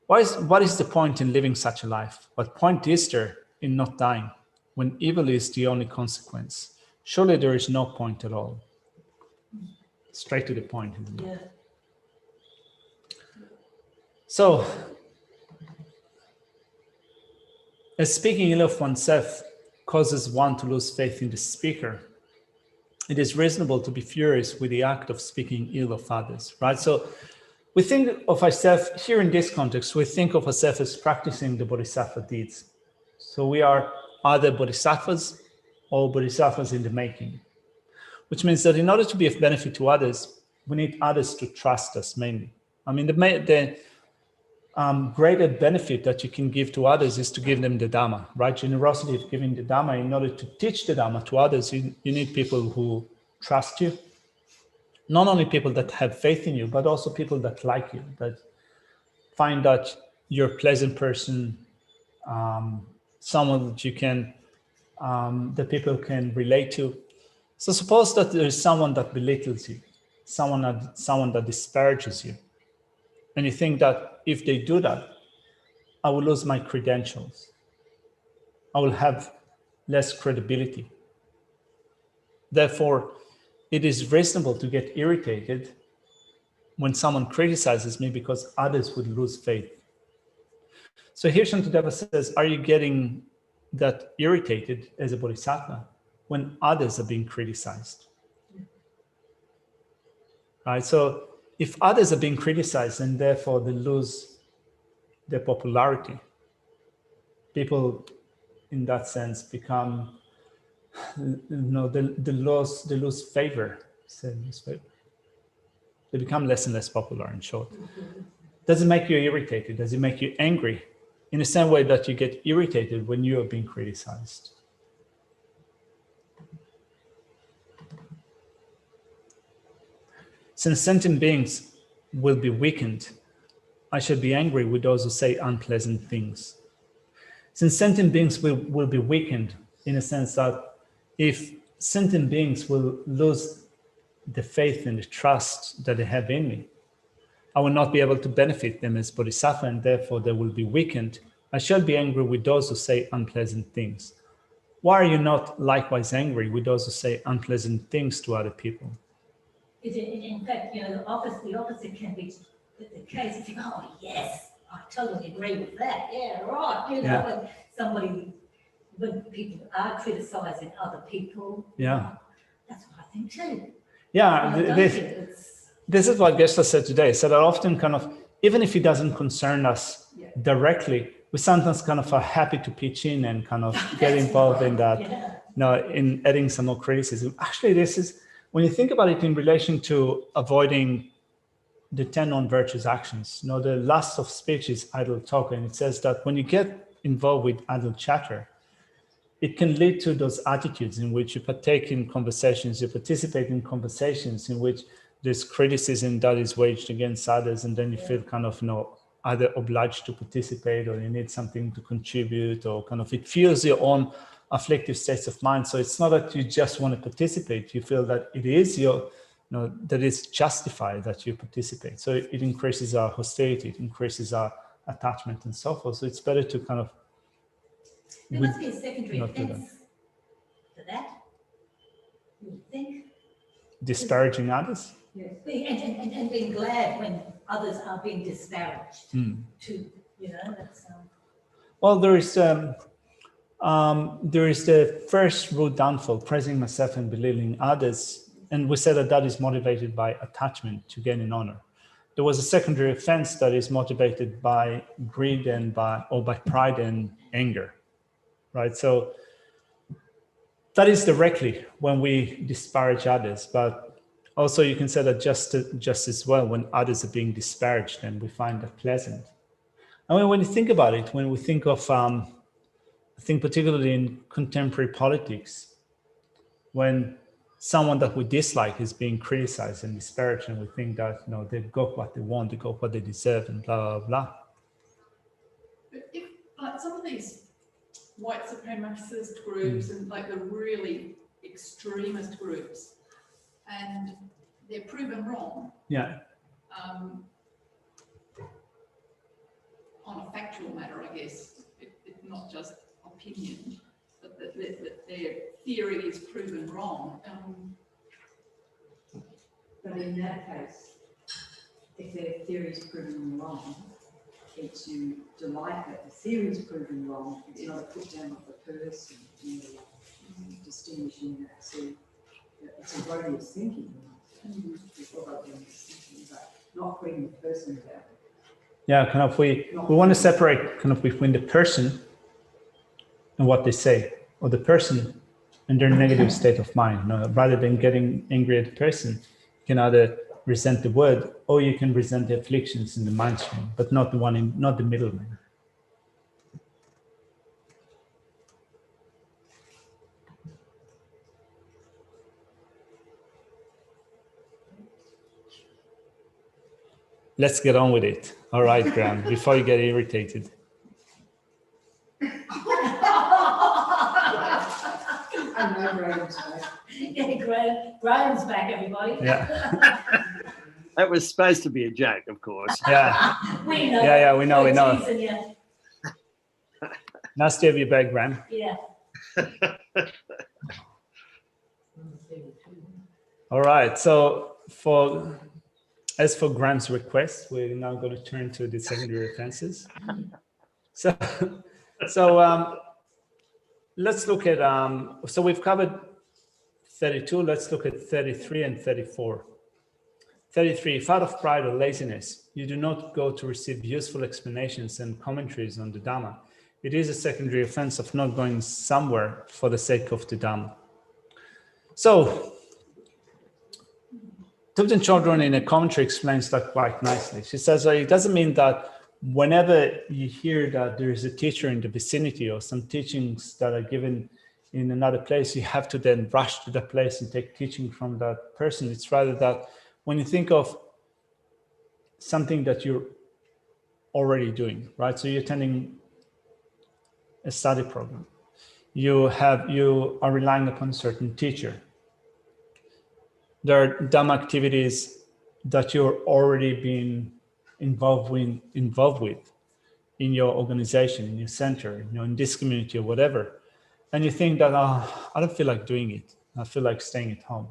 what is the point in living such a life? What point is there in not dying when evil is the only consequence? Surely there is no point at all. Straight to the point, isn't it? Yeah. So, as speaking ill of oneself causes one to lose faith in the speaker, it is reasonable to be furious with the act of speaking ill of others, right? So we think of ourselves, here in this context, we think of ourselves as practicing the Bodhisattva deeds. So we are either Bodhisattvas or Bodhisattvas in the making, which means that in order to be of benefit to others, we need others to trust us mainly. I mean, the greater benefit that you can give to others is to give them the Dhamma, right? Generosity of giving the Dhamma. In order to teach the Dhamma to others, you need people who trust you. Not only people that have faith in you, but also people that like you, that find that you're a pleasant person, someone that you can, that people can relate to. So suppose that there is someone that belittles you, someone that disparages you, and you think that if they do that, I will lose my credentials. I will have less credibility. Therefore, it is reasonable to get irritated when someone criticizes me because others would lose faith. So here Shantideva says, are you getting that irritated as a bodhisattva when others are being criticized? Right? So if others are being criticized and therefore they lose their popularity, people in that sense become, they lose favor. They become less and less popular, in short. Does it make you irritated? Does it make you angry? In the same way that you get irritated when you are being criticized. Since sentient beings will be weakened, I shall be angry with those who say unpleasant things. Since sentient beings will be weakened, in a sense that if sentient beings will lose the faith and the trust that they have in me, I will not be able to benefit them as bodhisattva, and therefore they will be weakened. I shall be angry with those who say unpleasant things. Why are you not likewise angry with those who say unpleasant things to other people? In fact, the opposite can be the case. You think, oh yes, I totally agree with that. Yeah, right. When people are criticizing other people, that's what I think too. Yeah, this is what Geshe said today. So that often kind of, even if it doesn't concern us directly, we sometimes kind of are happy to pitch in and kind of get involved in that, in adding some more criticism. Actually, this is, when you think about it in relation to avoiding the 10 non-virtuous actions, the lust of speech is idle talk. And it says that when you get involved with idle chatter, it can lead to those attitudes in which you partake in conversations, you participate in conversations in which there's criticism that is waged against others, and then you feel kind of, either obliged to participate or you need something to contribute, or kind of it fuels your own afflictive states of mind. So it's not that you just want to participate, you feel that it is that it's justified that you participate. So it increases our hostility, it increases our attachment and so forth. So it's better to kind of, there must be a secondary offense to that, you would think. Disparaging others? Yes. And being glad when others are being disparaged too, that's... Well, there is the first root downfall, praising myself and belittling others. And we said that is motivated by attachment to gain in honor. There was a secondary offense that is motivated by greed and by pride and anger, right? So that is directly when we disparage others, but also you can say that just as well when others are being disparaged, and we find that pleasant. I mean, when you think about it, when we think of, I think particularly in contemporary politics, when someone that we dislike is being criticized and disparaged, and we think that they've got what they want, they got what they deserve, and blah blah blah. But if some of these white supremacist groups and the really extremist groups, and they're proven wrong. Yeah. On a factual matter, I guess, it's not just opinion, but that their theory is proven wrong. But in that case, if their theory is proven wrong, keeps you delight that the theory is proven wrong. It's not a put down of the person, distinguishing that. So it's erroneous thinking. It's erroneous thinking, but not putting the person down. Yeah, kind of we want to separate kind of between the person and what they say, or the person and their negative state of mind. No, rather than getting angry at the person, you can either resent the word, or you can resent the afflictions in the mind stream, but not the middleman. Let's get on with it. All right, Graham, before you get irritated. I know Graham's back. Yeah, Graham's back, everybody. Yeah. That was supposed to be a joke, of course. Yeah. We know. Yeah, we know. We're teasing you. Nice to have you back, Graham. Yeah. All right. So as for Graham's request, we're now going to turn to the secondary offenses. So let's look at, so we've covered 32. Let's look at 33 and 34. 33, if out of pride or laziness, you do not go to receive useful explanations and commentaries on the Dhamma, it is a secondary offense of not going somewhere for the sake of the Dhamma. So, Thupten Chodron in a commentary explains that quite nicely. She says it doesn't mean that whenever you hear that there is a teacher in the vicinity or some teachings that are given in another place, you have to then rush to that place and take teaching from that person. It's rather that when you think of something that you're already doing, right? So you're attending a study program. You are relying upon a certain teacher. There are Dhamma activities that you're already being involved with in your organization, in your center, in this community or whatever. And you think that, I don't feel like doing it. I feel like staying at home.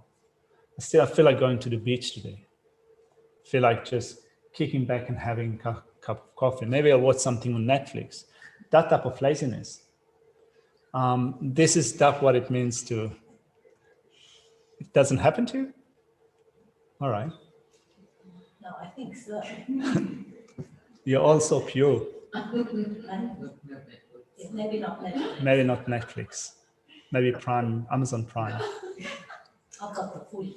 I feel like going to the beach today. I feel like just kicking back and having a cup of coffee. Maybe I'll watch something on Netflix. That type of laziness. This is what it means to, it doesn't happen to you? All right. No, I think so. You're also pure. Maybe not Netflix. Maybe not Netflix. Maybe Prime, Amazon Prime. I've got the food.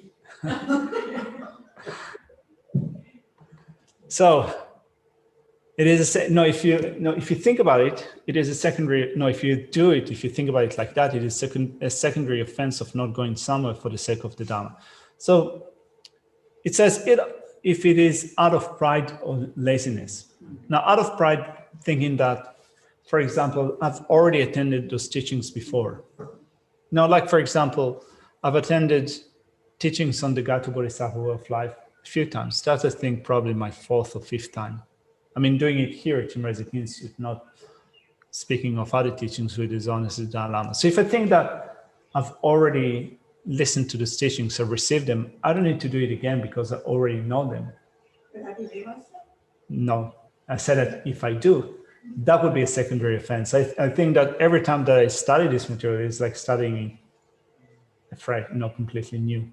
So it is if you think about it, it is a secondary. No, if you do it, if you think about it like that, it is a secondary offense of not going somewhere for the sake of the Dhamma. So it says if it is out of pride or laziness. Now, out of pride, thinking that, for example, I've already attended those teachings before. Now, like for example, I've attended teachings on the Gata Bodhisattva way of life a few times. That's, I think, probably my 4th or 5th time. I mean, doing it here at Timrezik Institute, not speaking of other teachings with His Honesty Dalai Lama. So if I think that I've already listened to these teachings or received them, I don't need to do it again because I already know them. But have you realized that? No, I said that if I do, that would be a secondary offense. I think that every time that I study this material, it's like studying a fresh, completely new.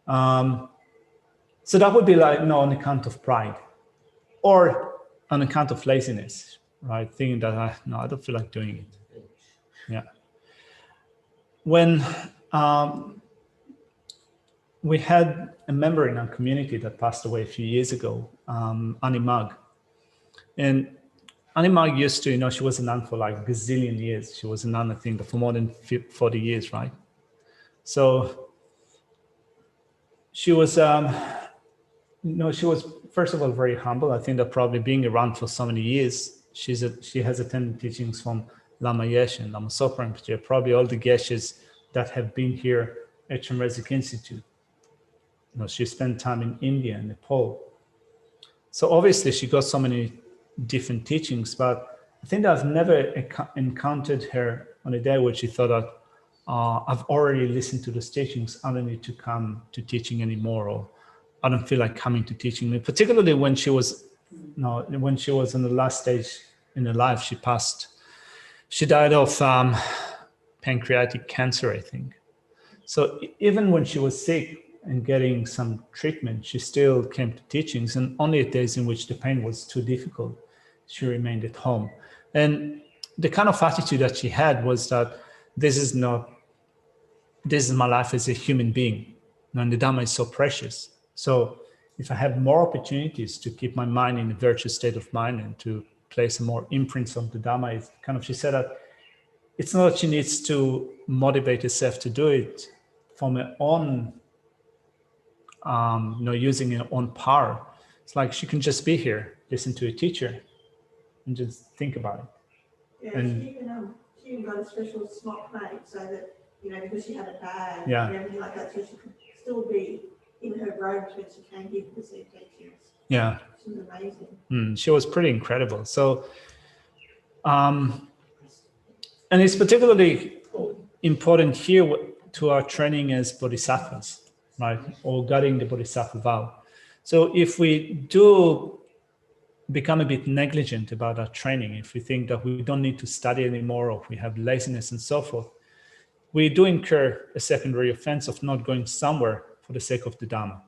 So that would be like, on account of pride or on account of laziness, right? Thinking that, I don't feel like doing it. Yeah. When we had a member in our community that passed away a few years ago, Animag. And Animag used to, she was a nun for like a gazillion years. She was a nun, I think, for more than 40 years, right? So she was, she was, first of all, very humble. I think that probably being around for so many years, she has attended teachings from Lama Yeshe and Lama Sopa Rinpoche, probably all the Geshes that have been here at Timrezik Institute. She spent time in India and Nepal. So obviously she got so many different teachings, but I think that I've never encountered her on a day where she thought that I've already listened to those teachings, I don't need to come to teaching anymore, or I don't feel like coming to teaching, particularly when she was No, when she was in the last stage in her life, she died of pancreatic cancer, I think. So even when she was sick and getting some treatment, she still came to teachings, and only at days in which the pain was too difficult, she remained at home. And the kind of attitude that she had was that this is my life as a human being, and the Dhamma is so precious. So if I have more opportunities to keep my mind in a virtuous state of mind and to place more imprints on the Dhamma, it's kind of, she said that it's not that she needs to motivate herself to do it from her own, using her own power. It's like she can just be here, listen to a teacher, and just think about it. Yeah, And- she even got a special smock plate so that, because she had a bag Yeah. and everything like that, so she could still be in her robes when she came here to receive teachings. Yeah. She was amazing. She was pretty incredible. So, and it's particularly important here to our training as bodhisattvas, right? Or guarding the bodhisattva vow. So if we do become a bit negligent about our training, if we think that we don't need to study anymore, or if we have laziness and so forth, we do incur a secondary offense of not going somewhere for the sake of the Dhamma.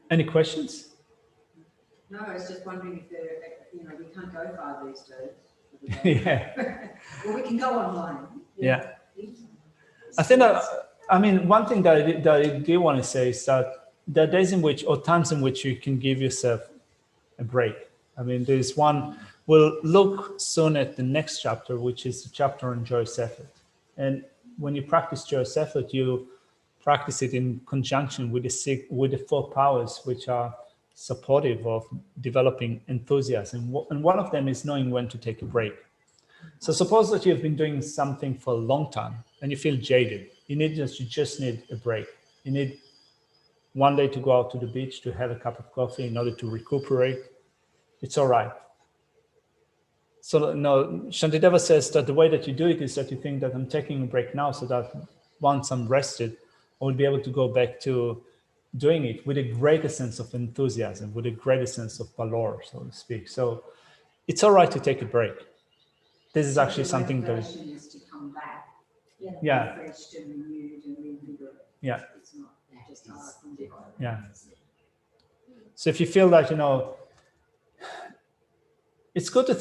Any questions? No, I was just wondering if there, we can't go far these days. Yeah. Well, we can go online. Yeah. I think that, one thing that I do want to say is that there are days in which, or times in which you can give yourself a break. There's one, we'll look soon at the next chapter, which is the chapter on joyous effort. And when you practice joyous effort, you practice it in conjunction with the 4 powers, which are supportive of developing enthusiasm. And one of them is knowing when to take a break. So suppose that you've been doing something for a long time and you feel jaded. You just need a break. You need one day to go out to the beach to have a cup of coffee in order to recuperate. It's all right. So no, Shantideva says that the way that you do it is that you think that I'm taking a break now so that once I'm rested, I will be able to go back to doing it with a greater sense of enthusiasm, with a greater sense of valor, so to speak. So it's all right to take a break. This is actually something that is to come back. Yeah. Refreshed and renewed and reinvigorated. Yeah. It's not just Yeah. So if you feel that, it's good to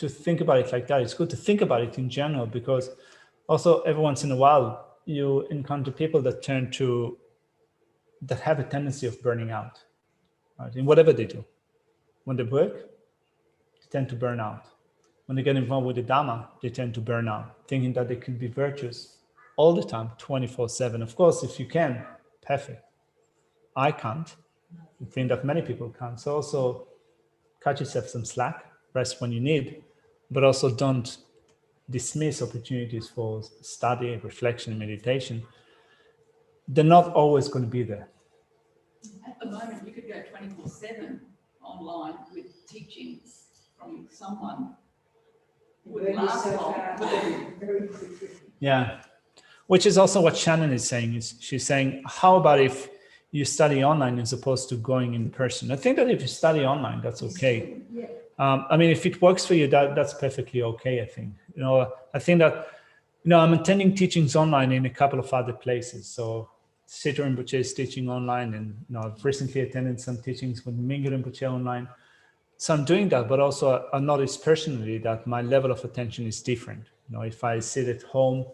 think about it like that. It's good to think about it in general, because also every once in a while you encounter people that have a tendency of burning out, right? In whatever they do. When they work, they tend to burn out. When they get involved with the Dhamma, they tend to burn out, thinking that they can be virtuous all the time, 24/7. Of course, if you can, perfect. I can't. I think that many people can't. So also cut yourself some slack, rest when you need, but also don't dismiss opportunities for study, reflection, meditation. They're not always going to be there. At the moment, you could go 24/7 online with teachings from someone. Would last long. Yeah, which is also what Shannon is saying. She's saying, how about if you study online as opposed to going in person? I think that if you study online, that's okay. If it works for you, that's perfectly okay, I think. I think that, I'm attending teachings online in a couple of other places. So Sita Rinpoche is teaching online, and I've recently attended some teachings with Mingyur Rinpoche online. So I'm doing that, but also I notice personally that my level of attention is different. If I sit at home,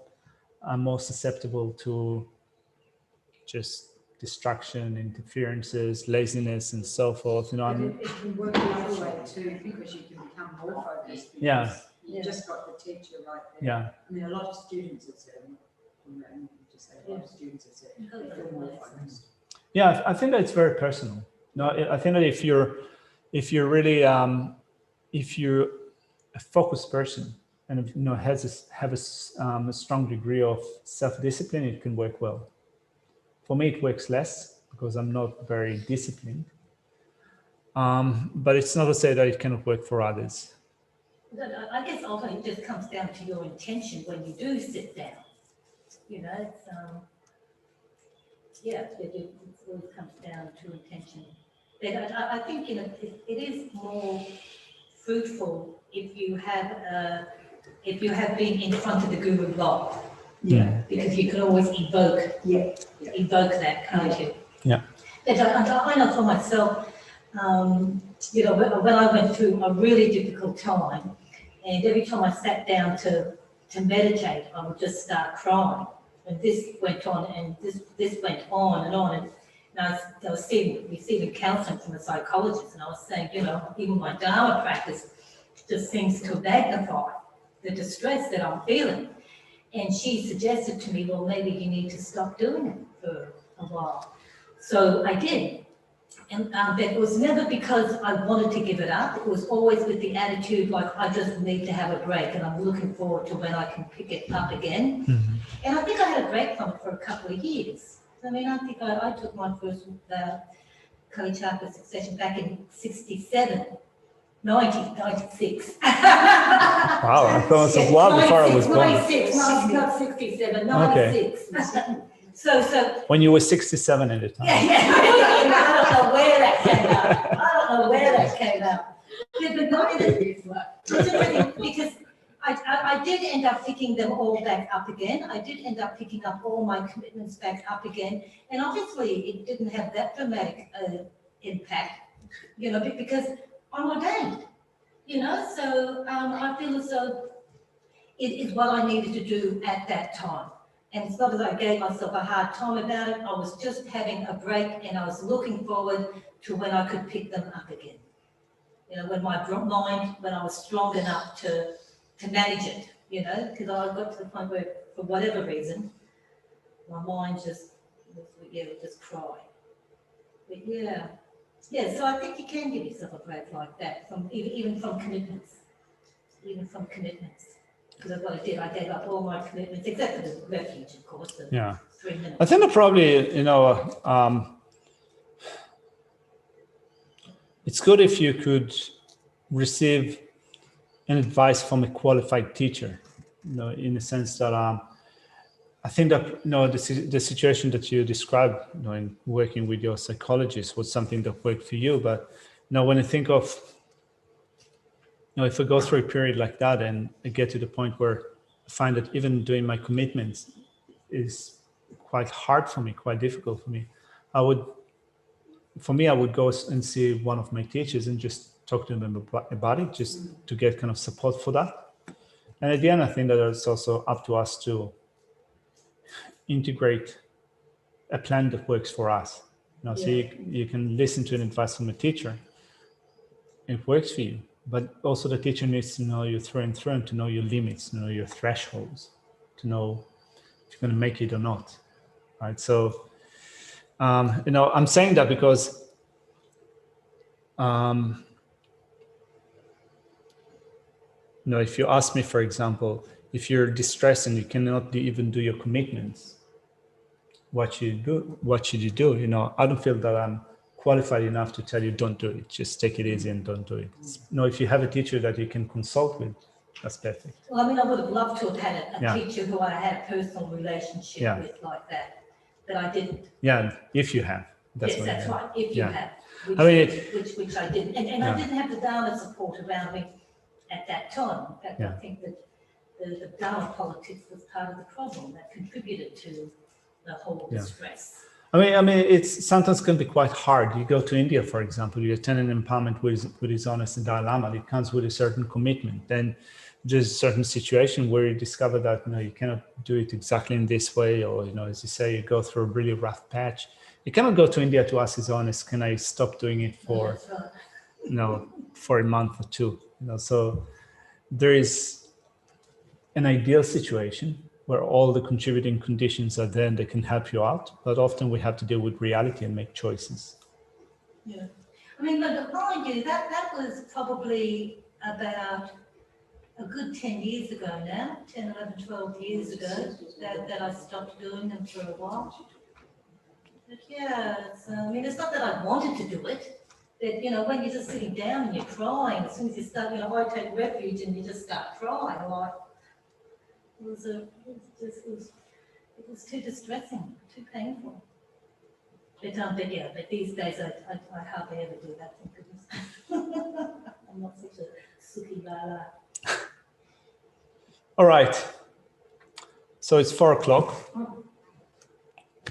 I'm more susceptible to just distraction, interferences, laziness, and so forth. It can work the other way too, because you can become more focused. Yeah. You just got the teacher right there. Yeah. A lot of students have said, a lot of students have said, they feel more focused. Yeah, I think that it's very personal. I think that if you're really, if you're a focused person and have a strong degree of self-discipline, it can work well. For me, it works less because I'm not very disciplined. But it's not to say that it cannot work for others. I guess ultimately it just comes down to your intention when you do sit down. it always comes down to intention. But I think, you know, it is more fruitful if you have been in front of the guru a lot. Yeah. Because you can always evoke that, can't you? Yeah. But I know for myself, you know, when I went through a really difficult time, and every time I sat down to meditate, I would just start crying. And this went on, and this went on, and I was receiving counselling from a psychologist, and I was saying, you know, even my Dharma practice just seems to magnify the distress that I'm feeling. And she suggested to me, well, maybe you need to stop doing it for a while. So I did. And but it was never because I wanted to give it up. It was always with the attitude like, I just need to have a break, and I'm looking forward to when I can pick it up again. Mhm. And I think I had a break from it for a couple of years. I mean, I think I took my first Kalachakra succession back in 67, 96. Wow, I thought it was a while before I was born. 96, not 67, 96. So, When you were 67 at the time. I don't know where that came out. But because I did end up picking them all back up again. I did end up picking up all my commitments back up again. And obviously it didn't have that dramatic impact, you know, because I'm ordained, you know, so I feel as though it is what I needed to do at that time. And it's not that I gave myself a hard time about it. I was just having a break, and I was looking forward to when I could pick them up again. You know, when my mind, when I was strong enough to manage it, you know, because I got to the point where, for whatever reason, my mind just would just cry. But so I think you can give yourself a break like that, from even from commitments, Because that's what I did. I gave up all my commitments, except for the refuge, of course, the 3 minutes. I think that probably, you know, it's good if you could receive an advice from a qualified teacher, you know, in the sense that I think that, you know, the situation that you described, you know, in working with your psychologist was something that worked for you. But, you know, when I think of, you know, if I go through a period like that and I get to the point where I find that even doing my commitments is quite hard for me, quite difficult for me, I would go and see one of my teachers and just talk to them about it, just to get kind of support for that. And at the end, I think that it's also up to us to integrate a plan that works for us. You know, so you can listen to an advice from a teacher. It works for you, but also the teacher needs to know you through and through, and to know your limits, to know your thresholds, to know if you're going to make it or not. Right. So, you know, I'm saying that because you know, if you ask me, for example, if you're distressed and you cannot even do your commitments, what should you do? You know, I don't feel that I'm qualified enough to tell you don't do it. Just take it easy and don't do it. You know, if you have a teacher that you can consult with, that's perfect. Well, I mean, I would have loved to have had a teacher who I had a personal relationship with like that, but I didn't. Yeah, if you have. That's right. If you have, which I didn't, and I didn't have the Dharma support around me at that time. In fact, I think that the Dharma politics was part of the problem that contributed to the whole distress. I mean, it's sometimes can be quite hard. You go to India, for example, you attend an empowerment with His Holiness the Dalai Lama. It comes with a certain commitment. Then there's a certain situation where you discover that, you know, you cannot do it exactly in this way, or, you know, as you say, you go through a really rough patch. You cannot go to India to ask His Holiness, can I stop doing it for, you know, for a month or two? You know, so there is an ideal situation where all the contributing conditions are there and they can help you out. But often we have to deal with reality and make choices. Yeah. I mean, but mind you, that was probably about a good 10 years ago now, 10, 11, 12 years ago, that I stopped doing them for a while. But I mean, it's not that I wanted to do it, but, you know, when you're just sitting down and you're crying, as soon as you start, you know, I take refuge and you just start crying, like, it was too distressing, too painful. but these days I hardly ever do that, thank goodness. I'm not such a suki lala. All right. So it's 4 o'clock.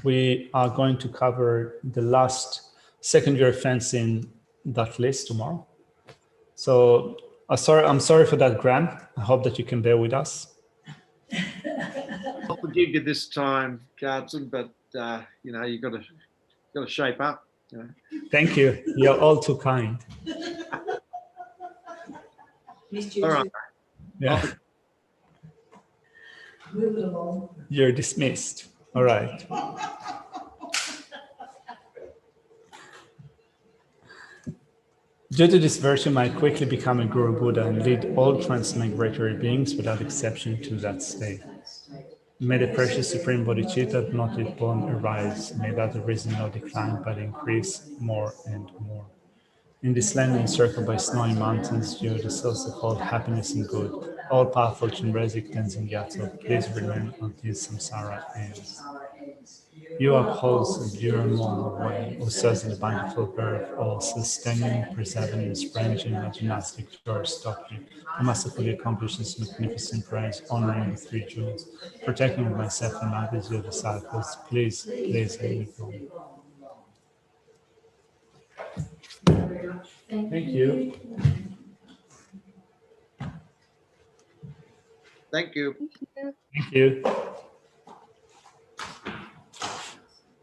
We are going to cover the last secondary offense in that list tomorrow. So I'm sorry for that, Graham. I hope that you can bear with us. I'll forgive you this time, Carlton, but you know, you got to shape up. You know. Thank you. You're all too kind. Missed you All too. right. Yeah. Move it along. You're dismissed. All right. Due to this virtue, might quickly become a Guru Buddha and lead all transmigratory beings without exception to that state. May the precious Supreme Bodhisattva not yet born arise. May that arisen not decline, but increase more and more. In this land encircled by snowy mountains, you are the source of all happiness and good. All powerful Chenrezig Tenzin Gyatso, please remain until samsara ends. You upholds the durable way, who serves in the bountiful birth, all sustaining, preserving, and spreading the gymnastic George doctrine. I masterfully accomplish this magnificent praise, honoring the 3 jewels, protecting myself and others, your disciples. Please let me go. Thank you. Thank you. Thank you.